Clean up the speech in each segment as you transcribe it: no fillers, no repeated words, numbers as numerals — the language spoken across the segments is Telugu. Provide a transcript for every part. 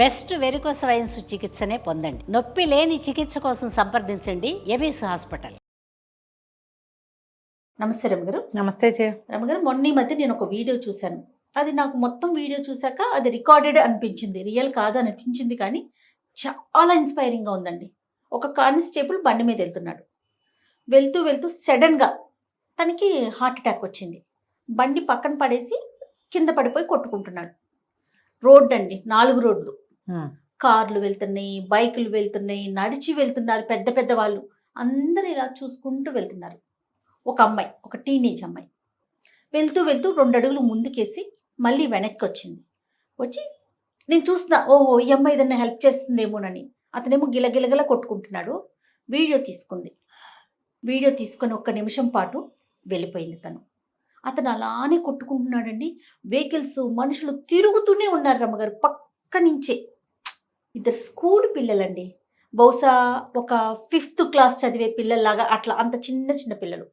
బెస్ట్ వెరికోస్ వైన్స్ చికిత్సనే పొందండి. నొప్పి లేని చికిత్స కోసం సంప్రదించండి ఎబిస్ హాస్పిటల్. నమస్తే రమగారు. నమస్తే రమగారు, మొన్న ఈ మధ్య నేను ఒక వీడియో చూశాను. అది నాకు మొత్తం వీడియో చూశాక అది రికార్డెడ్ అనిపించింది, రియల్ కాదు అనిపించింది. కానీ చాలా ఇన్స్పైరింగ్గా ఉందండి. ఒక కానిస్టేబుల్ బండి మీద వెళ్తున్నాడు. వెళ్తూ వెళ్తూ సడన్గా తనకి హార్ట్ అటాక్ వచ్చింది. బండి పక్కన పడేసి కింద పడిపోయి కొట్టుకుంటున్నాడు. రోడ్డు అండి, 4 రోడ్లు, కార్లు వెళ్తున్నాయి, బైకులు వెళ్తున్నాయి, నడిచి వెళ్తున్నారు, పెద్ద పెద్ద వాళ్ళు అందరూ ఇలా చూసుకుంటూ వెళ్తున్నారు. ఒక అమ్మాయి, ఒక టీనేజ్ అమ్మాయి వెళ్తూ వెళ్తూ 2 అడుగులు ముందుకేసి మళ్ళీ వెనక్కి వచ్చింది. వచ్చి నేను చూస్తున్నా, ఓహో ఈ అమ్మాయి ఏదన్నా హెల్ప్ చేస్తుందేమోనని. అతనేమో గిలగిలగల కొట్టుకుంటున్నాడు. వీడియో తీసుకుంది. వీడియో తీసుకొని 1 నిమిషం పాటు వెళ్ళిపోయింది తను. అతను అలానే కొట్టుకుంటున్నాడండి. వెహికల్స్, మనుషులు తిరుగుతూనే ఉన్నారు రమ్మగారు. పక్క నుంచే 2 స్కూల్ పిల్లలండి, బహుశా ఒక 5th క్లాస్ చదివే పిల్లల్లాగా, అట్లా అంత చిన్న చిన్న పిల్లలు.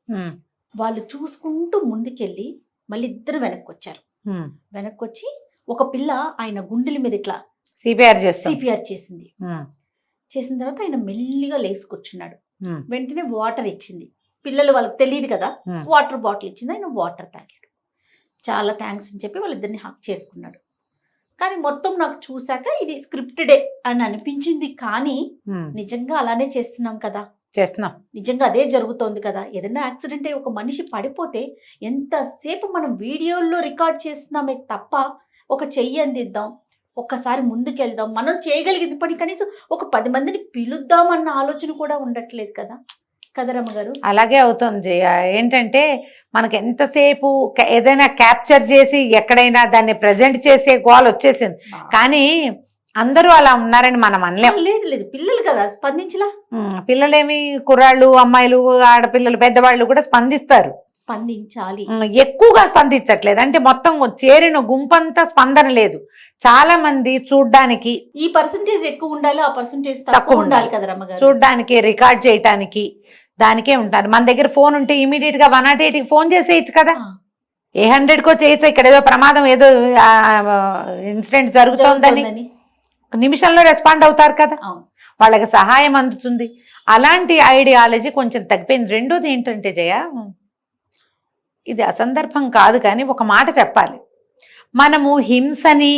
వాళ్ళు చూసుకుంటూ ముందుకెళ్ళి మళ్ళీ 2 వెనక్కి వచ్చారు. వెనక్కి వచ్చి ఒక పిల్ల ఆయన గుండెల మీద ఇట్లా సిపిఆర్ చేసింది. చేసిన తర్వాత ఆయన మెల్లిగా లేసుకొచ్చున్నాడు. వెంటనే వాటర్ ఇచ్చింది. పిల్లలు వాళ్ళకి తెలియదు కదా, వాటర్ బాటిల్ ఇచ్చింది. ఆయన వాటర్ తాగాడు. చాలా థ్యాంక్స్ అని చెప్పి వాళ్ళిద్దరిని హక్ చేసుకున్నాడు. కానీ మొత్తం నాకు చూశాక ఇది స్క్రిప్టెడే అని అనిపించింది. కానీ నిజంగా అలానే చేస్తున్నాం కదా, నిజంగా అదే జరుగుతోంది కదా. ఏదైనా యాక్సిడెంట్ అయ్యి ఒక మనిషి పడిపోతే ఎంతసేపు మనం వీడియోల్లో రికార్డ్ చేస్తున్నామే తప్ప ఒక చెయ్యి అందిద్దాం, ఒక్కసారి ముందుకెళ్దాం, మనం చేయగలిగింది పని కనీసం ఒక 10 మందిని పిలుద్దాం అన్న ఆలోచన కూడా ఉండట్లేదు కదా కదరమ్మగారు. అలాగే అవుతుంది జయ. ఏంటంటే మనకి ఎంతసేపు ఏదైనా క్యాప్చర్ చేసి ఎక్కడైనా దాన్ని ప్రజెంట్ చేసే గోల్ వచ్చేసింది. కానీ అందరూ అలా ఉన్నారని మనం అనలేం. లేదు, పిల్లలు కదా స్పందించలా. పిల్లలేమి, కుర్రాళ్ళు, అమ్మాయిలు, ఆడపిల్లలు, పెద్దవాళ్ళు కూడా స్పందిస్తారు. స్పందించాలి. ఎక్కువగా స్పందించట్లేదు. అంటే మొత్తం చేరిన గుంపంతా స్పందన లేదు. చాలా మంది చూడ్డానికి ఈ పర్సంటేజ్ ఎక్కువ ఉండాలి, ఆ పర్సంటేజ్ తక్కువ ఉండాలి కదా రమ్మగారు. చూడ్డానికి, రికార్డ్ చేయటానికి దానికే ఉంటారు. మన దగ్గర ఫోన్ ఉంటే ఇమీడియట్ గా 108కి ఫోన్ చేసేయచ్చు కదా, 800కో చేయొచ్చు. ఇక్కడ ఏదో ప్రమాదం, ఏదో ఇన్సిడెంట్ జరుగుతోందని నిమిషంలో రెస్పాండ్ అవుతారు కదా, వాళ్ళకి సహాయం అందుతుంది. అలాంటి ఐడియాలజీ కొంచెం తగ్గిపోయింది. రెండోది ఏంటంటే జయ, ఇది అసందర్భం కాదు కానీ ఒక మాట చెప్పాలి. మనము హింసని,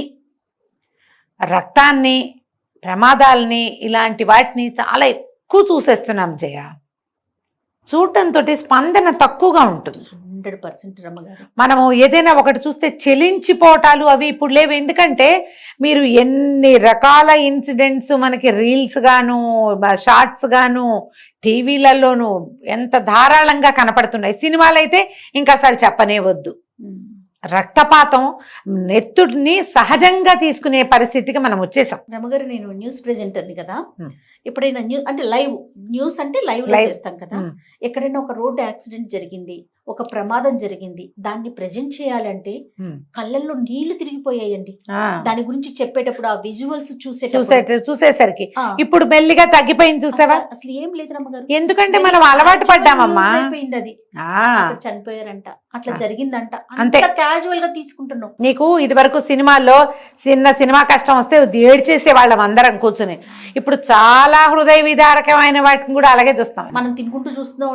రక్తాన్ని, ప్రమాదాలని, ఇలాంటి వాటిని చాలా ఎక్కువ చూసేస్తున్నాం జయ. చూడటంతో స్పందన తక్కువగా ఉంటుంది. 100% రమ్మగారు. మనము ఏదైనా ఒకటి చూస్తే చెలించిపోవటాలు అవి ఇప్పుడు లేవు. ఎందుకంటే మీరు ఎన్ని రకాల ఇన్సిడెంట్స్ మనకి రీల్స్ గాను, షార్ట్స్ గాను, టీవీలలోనూ ఎంత ధారాళంగా కనపడుతున్నాయి. సినిమాలు అయితే ఇంకా అసలు చెప్పనే వద్దు. రక్తపాతం, నెత్తుడిని సహజంగా తీసుకునే పరిస్థితికి మనం వచ్చేసాం. రమగారు, నేను న్యూస్ ప్రెజెంటర్ని కదా, ఎప్పుడైనా న్యూస్ అంటే లైవ్ చేస్తాం కదా. ఎక్కడైనా ఒక రోడ్డు యాక్సిడెంట్ జరిగింది, ఒక ప్రమాదం జరిగింది, దాన్ని ప్రజెంట్ చేయాలంటే కళ్ళల్లో నీళ్లు తిరిగిపోయాయండి. దాని గురించి చెప్పేటప్పుడు ఆ విజువల్స్ చూసేసరికి ఇప్పుడు మెల్లిగా తగ్గిపోయింది. చూసావా? అసలు ఏం లేదు రమ్మగారు. ఎందుకంటే మనం అలవాటు పడ్డామమ్మా. అయిపోయింది, అది చనిపోయారంట, అట్లా జరిగిందంట, అంతే క్యాజువల్ గా తీసుకుంటున్నాం. నీకు ఇది వరకు సినిమాల్లో సినిమా కష్టం వస్తే ఏడ్చేసే వాళ్ళం అందరం కూర్చుని. ఇప్పుడు చాలా హృదయ విదారకమైన వాటిని కూడా అలాగే చూస్తాం. మనం తినుకుంటూ చూస్తున్నాం,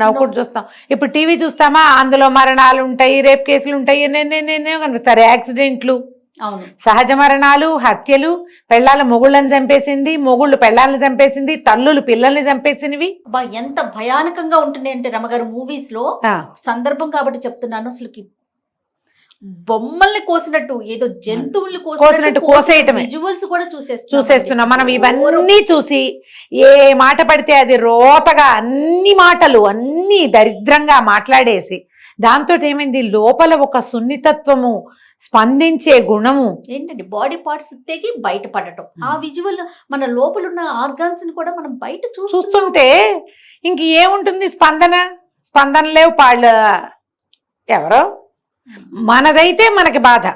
నవ్వుకుంటూ చూస్తాం. ఇప్పుడు టీవీ చూస్తామా, అందులో మరణాలు ఉంటాయి, రేప్ కేసులు ఉంటాయి, కనిపిస్తారు, యాక్సిడెంట్లు, సహజ మరణాలు, హత్యలు, పెళ్ళాల మొగుళ్ళని చంపేసింది, మొగుళ్ళు పెళ్ళాలను చంపేసింది, తల్లులు పిల్లల్ని చంపేసినవి. ఎంత భయానకంగా ఉంటుంది అంటే రమగారు, మూవీస్ లో సందర్భం కాబట్టి చెప్తున్నాను. అసలుకి బొమ్మల్ని కోసినట్టు, ఏదో జంతువుల్ని కోసినట్టు కోసేయటమే. విజువల్స్ కూడా చూసేస్తున్నాం మనం. ఇవన్నీ చూసి ఏ మాట పడితే అది రోతగా అన్ని మాటలు అన్ని దరిద్రంగా మాట్లాడేసి, దాంతో ఏమైంది, లోపల ఒక సున్నితత్వము, స్పందించే గుణము ఏంటంటే బాడీ పార్ట్స్ తెగి బయటపడటం. ఆ విజువల్ మన లోపల ఉన్న ఆర్గాన్స్ ని కూడా మనం బయట చూస్తుంటే ఇంక ఏముంటుంది, స్పందన లేవు. పాళ్ళు ఎవరో, మనదైతే మనకి బాధ,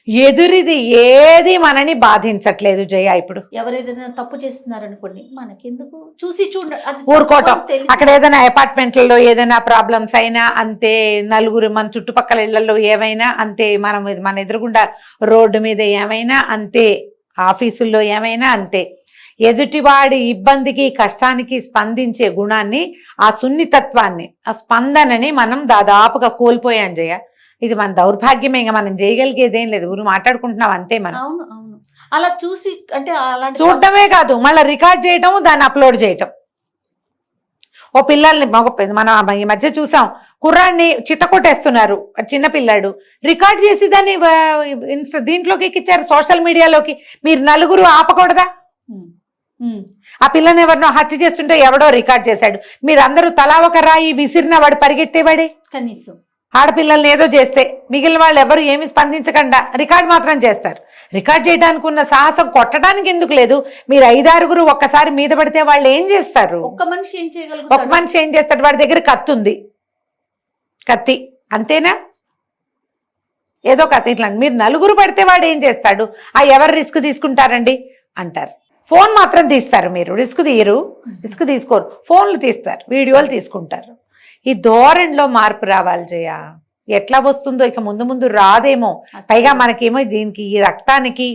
ఎదురిది ఏది మనని బాధించట్లేదు జయ. ఇప్పుడు ఎవరేదైనా తప్పు చేస్తున్నారనుకోండి, మనకెందుకు, చూసి ఊరుకోవటం. అక్కడ ఏదైనా అపార్ట్మెంట్లలో ఏదైనా ప్రాబ్లమ్స్ అయినా అంతే, నలుగురు మన చుట్టుపక్కల ఇళ్లలో ఏమైనా అంతే, మన ఎదురుగుండా రోడ్డు మీద ఏమైనా అంతే. ఆఫీసుల్లో ఏమైనా అంతే. ఎదుటివాడి ఇబ్బందికి కష్టానికి స్పందించే గుణాన్ని, ఆ సున్నితత్వాన్ని, ఆ స్పందనని మనం దాదాపుగా కోల్పోయాం జయ. ఇది మన దౌర్భాగ్యమే, ఇంకా మనం చేయగలిగేదేం లేదు. ఊరు మాట్లాడుకుంటున్నాం అంతే. మనం అవును అవును అలా చూసి అంటే అలాంటి చూడటమే కాదు, మళ్ళీ రికార్డ్ చేయటం, దాన్ని అప్లోడ్ చేయటం. ఓ పిల్లల్ని మనం ఈ మధ్య చూసాం, కుర్రాన్ని చిత్తకొట్టేస్తున్నారు, చిన్న పిల్లాడు రికార్డ్ చేసి దాన్ని దీంట్లోకి ఎక్కిచ్చారు, సోషల్ మీడియాలోకి. మీరు నలుగురు ఆపకూడదా? ఆ పిల్లని ఎవరినో హత్య చేస్తుంటే ఎవడో రికార్డ్ చేశాడు, మీరందరూ తలా ఒక రాయి విసిరిన వాడు పరిగెత్తేవాడే. కనీసం ఆడపిల్లల్ని ఏదో చేస్తే మిగిలిన వాళ్ళు ఎవరు ఏమి స్పందించకుండా రికార్డ్ మాత్రం చేస్తారు. రికార్డ్ చేయడానికి ఉన్న సాహసం కొట్టడానికి ఎందుకు లేదు? మీరు 5-6 ఒక్కసారి మీద పడితే వాళ్ళు ఏం చేస్తారు? ఒక్క మనిషి ఏం చేయగలుగుతారు? ఒక మనిషి ఏం చేస్తాడు? వాడి దగ్గర కత్తి ఉంది, కత్తి అంతేనా? ఏదో కత్తి. ఇట్లా మీరు నలుగురు పడితే వాడు ఏం చేస్తాడు? ఎవరు రిస్క్ తీసుకుంటారండి అంటారు. ఫోన్ మాత్రం తీస్తారు, మీరు రిస్క్ తీయరు, రిస్క్ తీసుకోరు, ఫోన్లు తీస్తారు, వీడియోలు తీసుకుంటారు. ఈ ధోరణిలో మార్పు రావాలి జయ. ఎట్లా వస్తుందో ఇక ముందు ముందు రాదేమో. పైగా మనకేమో దీనికి, ఈ రక్తానికి,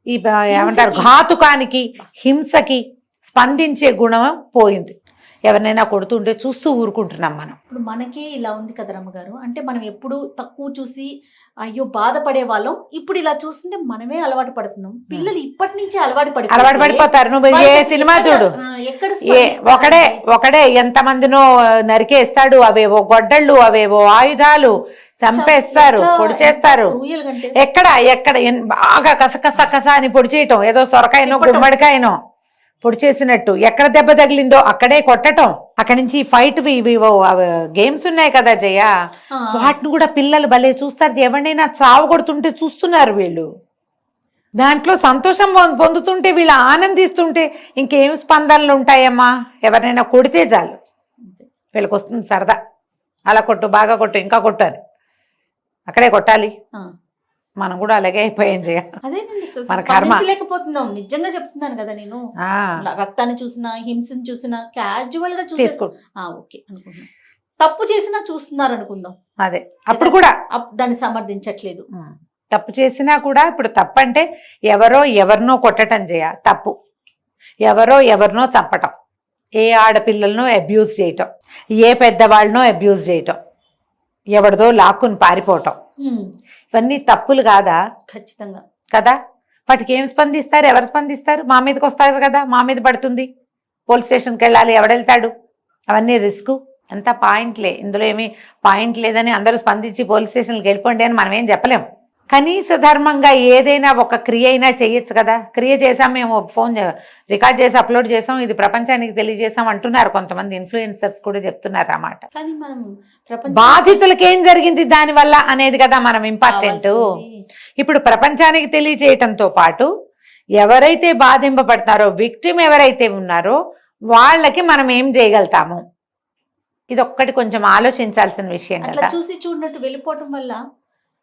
ఈ ఏమంటారు ఘాతుకానికి, హింసకి స్పందించే గుణం పోయింది. ఎవరినైనా కొడుతుంటే చూస్తూ ఊరుకుంటున్నాం మనం. ఇప్పుడు మనకే ఇలా ఉంది కదా రమ్మగారు. అంటే మనం ఎప్పుడు తక్కువ చూసి అయ్యో బాధపడే వాళ్ళం, ఇప్పుడు ఇలా చూస్తుంటే మనమే అలవాటు పడుతున్నాం. పిల్లలు ఇప్పటి నుంచే అలవాటు పడిపోతారు. నువ్వు ఏ సినిమా చూడు, ఒకడే ఎంతమందినో నరికేస్తాడు, అవేవో గొడ్డళ్ళు, అవేవో ఆయుధాలు, చంపేస్తారు, పొడి చేస్తారు. ఎక్కడ బాగా కసకస అని పొడి చేయటం, ఏదో సొరకాయనో గుమ్మడికాయనో పొడి చేసినట్టు. ఎక్కడ దెబ్బ తగిలిందో అక్కడే కొట్టటం. అక్కడి నుంచి ఫైట్ గేమ్స్ ఉన్నాయి కదా జయ, వాటిని కూడా పిల్లలు భలే చూస్తారు. ఎవరినైనా చావు కొడుతుంటే చూస్తున్నారు వీళ్ళు, దాంట్లో సంతోషం పొందుతుంటే, వీళ్ళు ఆనందిస్తుంటే ఇంకేం స్పందనలు ఉంటాయమ్మా? ఎవరినైనా కొడితే చాలు వీళ్ళకి వస్తుంది సరదా. అలా కొట్టు, బాగా కొట్టు, ఇంకా కొట్టు అని అక్కడే కొట్టాలి. మనం కూడా అలాగే అయిపోయాం జయ. మన కర్మ. లేకపోతున్నాం, నిజంగా చెప్తున్నాను కదా. నేను రక్తాన్ని చూసినా, హింసను చూసినా క్యాజువల్ గా చూసేసుకో, ఓకే అనుకుంటున్నాం. తప్పు చేసినా చూస్తున్నారు అనుకుందాం, అదే అప్పుడు కూడా దాన్ని సమర్థించట్లేదు. తప్పు చేసినా కూడా, ఇప్పుడు తప్పు అంటే ఎవరినో కొట్టడం జయ తప్పు, ఎవరినో చంపటం, ఏ ఆడపిల్లలను అబ్యూజ్ చేయటం, ఏ పెద్దవాళ్ళనో అబ్యూజ్ చేయటం, ఎవరిదో లాక్కుని పారిపోవటం, ఇవన్నీ తప్పులు కాదా? ఖచ్చితంగా కదా. వాటికి ఏం స్పందిస్తారు? ఎవరు స్పందిస్తారు? మా మీదకి వస్తారు కదా, మా మీద పడుతుంది, పోలీస్ స్టేషన్కి వెళ్ళాలి, ఎవడెళ్తాడు? అవన్నీ రిస్క్. అంతా పాయింట్లే, ఇందులో ఏమి పాయింట్ లేదని అందరూ స్పందించి పోలీస్ స్టేషన్కి వెళ్ళిపోండి అని మనం ఏం చెప్పలేం. కనీస ధర్మంగా ఏదైనా ఒక క్రియ అయినా చేయొచ్చు కదా. క్రియ చేసాం, మేము ఫోన్ రికార్డ్ చేసి అప్లోడ్ చేసాం, ఇది ప్రపంచానికి తెలియజేసాం అంటున్నారు కొంతమంది ఇన్ఫ్లుయెన్సర్స్ కూడా చెప్తున్నారు అన్నమాట. కానీ మనం బాధితులకి ఏం జరిగింది దానివల్ల అనేది కదా మనం ఇంపార్టెంట్. ఇప్పుడు ప్రపంచానికి తెలియజేయటంతో పాటు ఎవరైతే బాధింపబడతారో, విక్టిమ్ ఎవరైతే ఉన్నారో వాళ్ళకి మనం ఏం చేయగలుగుతాము, ఇది ఒక్కటి కొంచెం ఆలోచించాల్సిన విషయం కదా. చూసి చూడనట్టు వెళ్ళిపోవటం వల్ల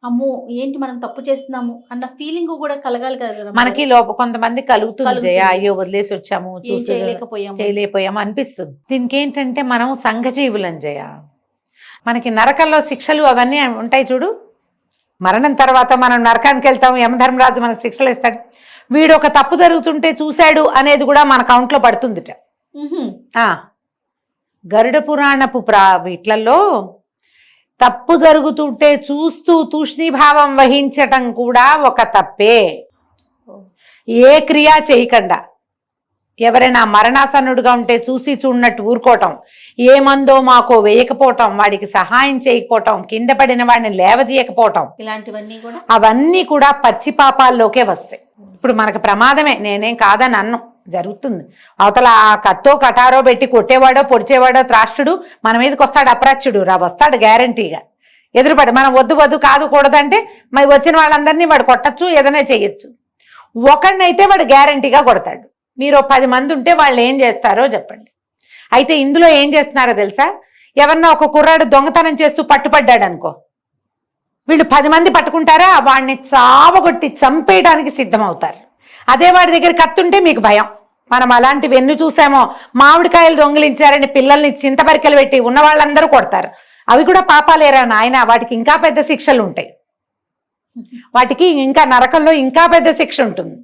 అమ్మో ఏంటి మనం తప్పు చేస్తున్నాము అన్న ఫీలింగ్ కూడా కలగాలి కదా మనకి. కొంతమంది కలుగుతుంది, అయ్యో వదిలేసి వచ్చాము, చేయలేకపోయాము అనిపిస్తుంది. దీనికి ఏంటంటే మనం సంఘజీవులం జయ. మనకి నరకంలో శిక్షలు అవన్నీ ఉంటాయి చూడు. మరణం తర్వాత మనం నరకానికి వెళ్తాం, యమధర్మరాజు మనకు శిక్షలు ఇస్తాడు. వీడు ఒక తప్పు జరుగుతుంటే చూశాడు అనేది కూడా మన కౌంట్లో పడుతుందిట. గరుడ పురాణపు వీట్లలో తప్పు జరుగుతుంటే చూస్తూ తూష్ణీభావం వహించటం కూడా ఒక తప్పే. ఏ క్రియ చేయకుండా ఎవరైనా మరణాసన్నుడుగా ఉంటే చూసి చూడనట్టు ఊరుకోవటం, ఏ మందో మాకో వేయకపోవటం, వాడికి సహాయం చేయకపోవటం, కింద పడిన వాడిని లేవదీయకపోవటం, ఇలాంటివన్నీ కూడా అవన్నీ కూడా పచ్చి పాపాల్లోకే వస్తాయి. ఇప్పుడు మనకు ప్రమాదమే, నేనేం కాదని అన్నం జరుగుతుంది. అవతల ఆ కత్తో కటారో పెట్టి కొట్టేవాడో పొడిచేవాడో త్రాష్టుడు మన మీదకి వస్తాడు, అప్రాచ్యుడు వస్తాడు గ్యారంటీగా. ఎదురుపడి మనం వద్దు కాదు కూడదంటే మరి వచ్చిన వాళ్ళందరినీ వాడు కొట్టచ్చు, ఏదైనా చేయొచ్చు. ఒకడినైతే వాడు గ్యారంటీగా కొడతాడు. మీరు 10 మంది ఉంటే వాళ్ళు ఏం చేస్తారో చెప్పండి. అయితే ఇందులో ఏం చేస్తున్నారో తెలుసా? ఎవరన్నా ఒక కుర్రాడు దొంగతనం చేస్తూ పట్టుపడ్డాడు అనుకో, వీళ్ళు 10 మంది పట్టుకుంటారా, వాడిని చావగొట్టి చంపేయడానికి సిద్ధమవుతారు. అదే వాడి దగ్గర కత్తుంటే మీకు భయం. మనం అలాంటివి ఎన్ని చూసామో. మామిడికాయలు దొంగిలించారని పిల్లల్ని చింతపరికలు పెట్టి ఉన్న వాళ్ళందరూ కొడతారు. అవి కూడా పాపాలేరా నాయన, వాటికి ఇంకా పెద్ద శిక్షలు ఉంటాయి. వాటికి ఇంకా నరకంలో ఇంకా పెద్ద శిక్ష ఉంటుంది.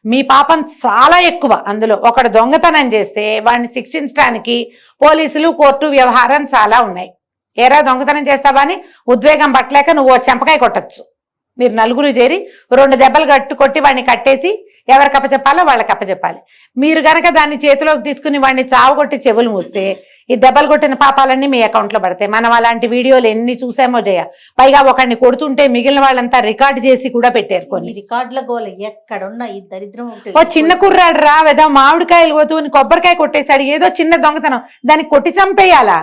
మీ పాపం చాలా ఎక్కువ. అందులో ఒకడు దొంగతనం చేస్తే వాడిని శిక్షించడానికి పోలీసులు కోర్టు వ్యవహారం చాలా ఉన్నాయి. ఏరా దొంగతనం చేస్తావని ఉద్వేగం పట్టలేక నువ్వు చెంపకాయ కొట్టచ్చు. మీరు నలుగురు చేరి 2 దెబ్బలు కొట్టి వాడిని కట్టేసి ఎవరికి అప్పచెప్పాలో వాళ్ళకి అప్పచెప్పాలి. మీరు గనక దాన్ని చేతిలోకి తీసుకుని వాడిని చావగొట్టి చెవులు మూస్తే ఈ దెబ్బలు కొట్టిన పాపాలన్నీ మీ అకౌంట్లో పడతాయి. మనం అలాంటి వీడియోలు ఎన్ని చూసామో జయ. పైగా ఒకరిని కొడుతుంటే మిగిలిన వాళ్ళంతా రికార్డు చేసి కూడా పెట్టారు. కొన్ని రికార్డుల గోల ఎక్కడున్నా ఈ దరిద్రం ఒకటి. ఓ చిన్న కుర్రాడు రా వెదా మామిడికాయలు పోతూని కొబ్బరికాయ కొట్టేశాడు, ఏదో చిన్న దొంగతనం, దాన్ని కొట్టి చంపేయాలా?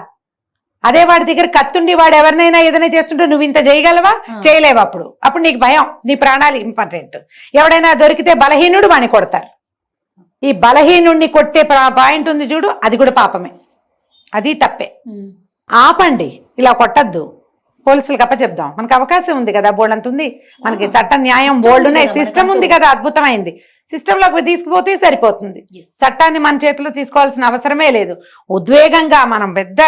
అదే వాడి దగ్గర కత్తుండి వాడు ఎవరినైనా ఏదైనా చేస్తుంటే నువ్వు ఇంత చేయగలవా? చేయలేవు. అప్పుడు నీకు భయం, నీ ప్రాణాలు ఇంపార్టెంట్. ఎవడైనా దొరికితే బలహీనుడు వాడిని కొడతారు. ఈ బలహీనుడిని కొట్టే పాయింట్ ఉంది చూడు, అది కూడా పాపమే, అది తప్పే. ఆపండి, ఇలా కొట్టద్దు. పోలీసులకు అప్పచెప్దాం. మనకు అవకాశం ఉంది కదా, బోల్డ్ అంత ఉంది మనకి. చట్ట న్యాయం బోల్డ్ ఉన్నాయి, సిస్టమ్ ఉంది కదా, అద్భుతమైంది. సిస్టంలోకి తీసుకుపోతే సరిపోతుంది. చట్టాన్ని మన చేతిలో తీసుకోవాల్సిన అవసరమే లేదు. ఉద్వేగంగా మనం పెద్ద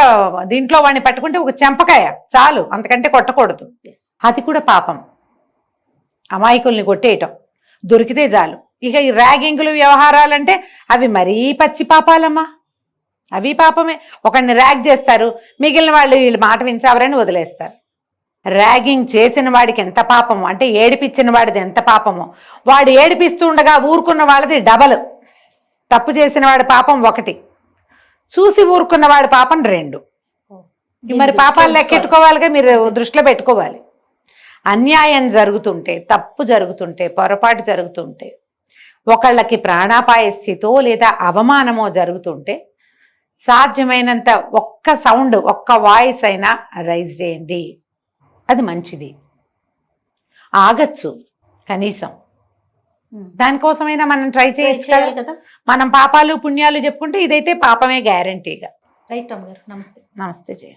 దీంట్లో వాడిని పట్టుకుంటే ఒక చెంపకాయ చాలు, అంతకంటే కొట్టకూడదు. అది కూడా పాపం. అమాయకుల్ని కొట్టేయటం దొరికితే చాలు. ఇక ఈ ర్యాగింగులు వ్యవహారాలంటే అవి మరీ పచ్చి పాపాలమ్మా, అవి పాపమే. ఒకరిని ర్యాగ్ చేస్తారు, మిగిలిన వాళ్ళు వీళ్ళు మాట వించావరని వదిలేస్తారు. ర్యాగింగ్ చేసిన వాడికి ఎంత పాపమో, అంటే ఏడిపించిన వాడిది ఎంత పాపమో, వాడు ఏడిపిస్తుండగా ఊరుకున్న వాళ్ళది డబల్. తప్పు చేసిన వాడి పాపం 1, చూసి ఊరుకున్న వాడి పాపం 2. మరి పాపాలు లెక్కెట్టుకోవాలిగా, మీరు దృష్టిలో పెట్టుకోవాలి. అన్యాయం జరుగుతుంటే, తప్పు జరుగుతుంటే, పొరపాటు జరుగుతుంటే, ఒకళ్ళకి ప్రాణాపాయ స్థితో లేదా అవమానమో జరుగుతుంటే సాధ్యమైనంత ఒక్క సౌండ్, ఒక్క వాయిస్ అయినా రైజ్ చేయండి. అది మంచిది. ఆగచ్చు కనీసం, దానికోసమైనా మనం ట్రై చేయాలి కదా. మనం పాపాలు పుణ్యాలు చెప్పుకుంటే ఇదైతే పాపమే గ్యారంటీగా. రైట్ అమ్మగారు, నమస్తే. నమస్తే జయ.